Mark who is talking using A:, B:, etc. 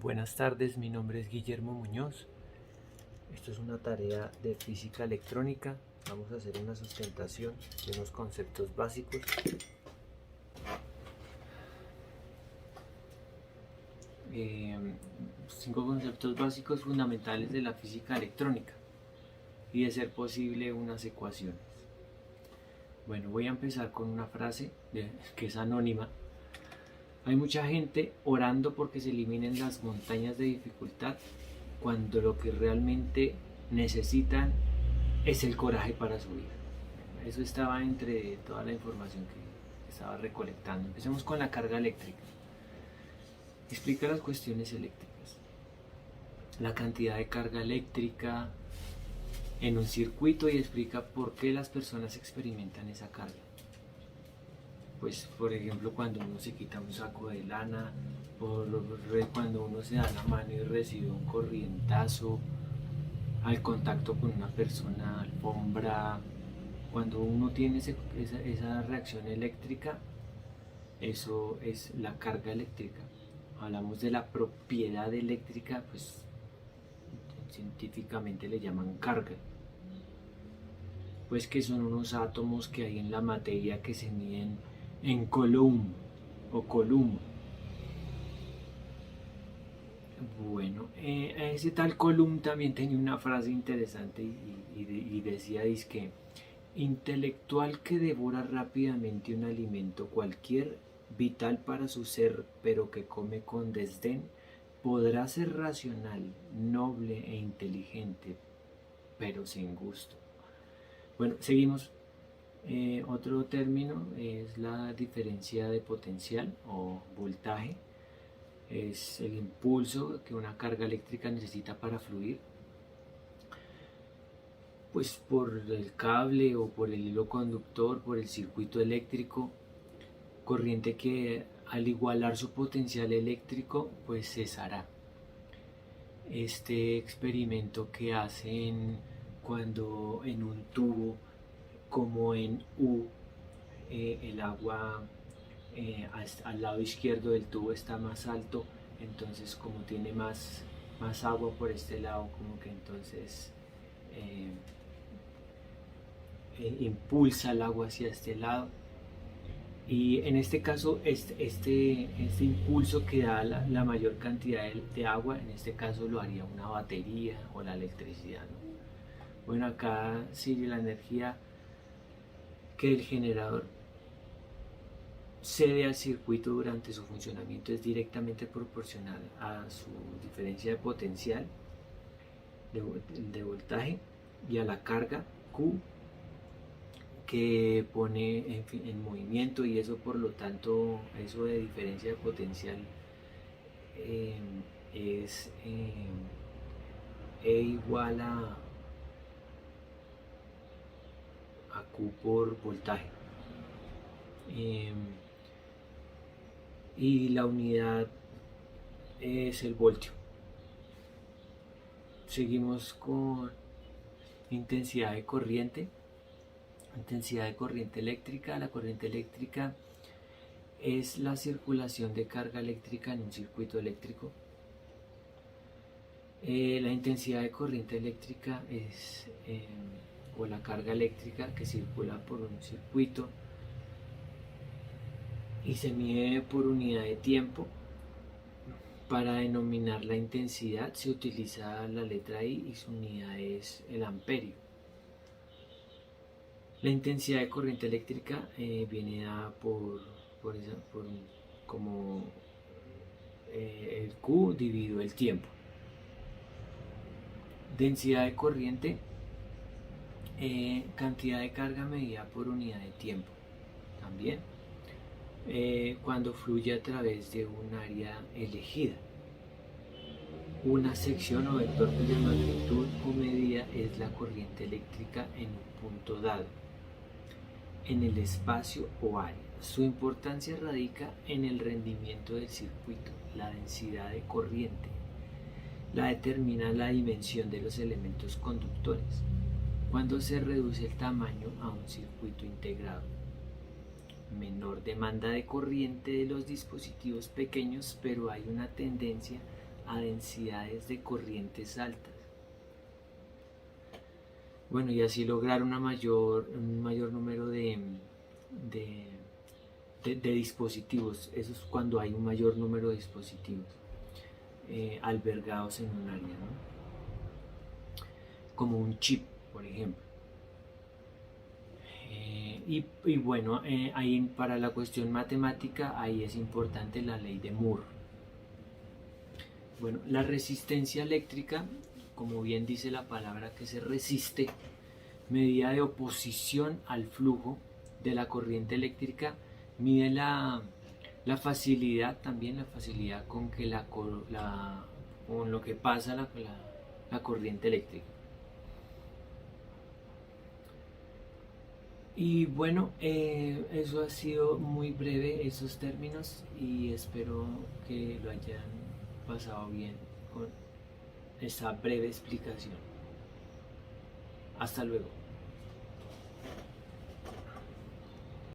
A: Buenas tardes, mi nombre es Guillermo Muñoz. Esto es una tarea de física electrónica. Vamos a hacer una sustentación de unos conceptos básicos. Eh, 5 conceptos básicos fundamentales de la física electrónica y de ser posible unas ecuaciones. Bueno, voy a empezar con una frase que es anónima. Hay mucha gente orando porque se eliminen las montañas de dificultad cuando lo que realmente necesitan es el coraje para subir. Eso estaba entre toda la información que estaba recolectando. Empecemos con la carga eléctrica. Explica las cuestiones eléctricas. La cantidad de carga eléctrica en un circuito y explica por qué las personas experimentan esa carga. Pues por ejemplo cuando uno se quita un saco de lana, cuando uno se da la mano y recibe un corrientazo, al contacto con una persona, alfombra, cuando uno tiene esa reacción eléctrica, eso es la carga eléctrica. Hablamos de la propiedad eléctrica, pues científicamente le llaman carga. Pues que son unos átomos que hay en la materia que se miden en coulomb o coulomb. Bueno, ese tal Coulomb también tenía una frase interesante y decía, dizque, intelectual que devora rápidamente un alimento cualquier, vital para su ser, pero que come con desdén, podrá ser racional, noble e inteligente, pero sin gusto. Bueno, seguimos. Otro término es la diferencia de potencial o voltaje. Es el impulso que una carga eléctrica necesita para fluir, pues por el cable o por el hilo conductor, por el circuito eléctrico, corriente que al igualar su potencial eléctrico pues cesará. Este experimento que hacen cuando en un tubo como en U el agua al lado izquierdo del tubo está más alto, entonces como tiene más agua por este lado, como que entonces eh, impulsa el agua hacia este lado. Y en este caso, este impulso que da la mayor cantidad de agua, en este caso lo haría una batería o la electricidad, ¿no? Bueno, acá sí la energía que el generador cede al circuito durante su funcionamiento es directamente proporcional a su diferencia de potencial de voltaje y a la carga Q que pone en movimiento, y eso por lo tanto, eso de diferencia de potencial eh, es E igual a Q por voltaje. Eh, y la unidad es el voltio. Seguimos con intensidad de corriente. Intensidad de corriente eléctrica. La corriente eléctrica es la circulación de carga eléctrica en un circuito eléctrico. La intensidad de corriente eléctrica es, o la carga eléctrica que circula por un circuito y se mide por unidad de tiempo. Para denominar la intensidad se utiliza la letra I y su unidad es el amperio. La intensidad de corriente eléctrica viene dada por como el Q dividido el tiempo. Densidad de corriente, cantidad de carga medida por unidad de tiempo. También cuando fluye a través de un área elegida. Una sección o vector cuya magnitud o medida es la corriente eléctrica en un punto dado, en el espacio o área. Su importancia radica en el rendimiento del circuito. La densidad de corriente la determina la dimensión de los elementos conductores, cuando se reduce el tamaño a un circuito integrado. Menor demanda de corriente de los dispositivos pequeños, pero hay una tendencia a densidades de corrientes altas. Bueno, y así lograr un mayor número de dispositivos. Eso es cuando hay un mayor número de dispositivos albergados en un área, ¿no? Como un chip, por ejemplo. Y bueno, ahí para la cuestión matemática, ahí es importante la ley de Moore. Bueno, la resistencia eléctrica, como bien dice la palabra que se resiste, medida de oposición al flujo de la corriente eléctrica, mide la facilidad, también la facilidad con que con lo que pasa la corriente eléctrica. Y bueno, eso ha sido muy breve, esos términos, y espero que lo hayan pasado bien con esta breve explicación. Hasta luego.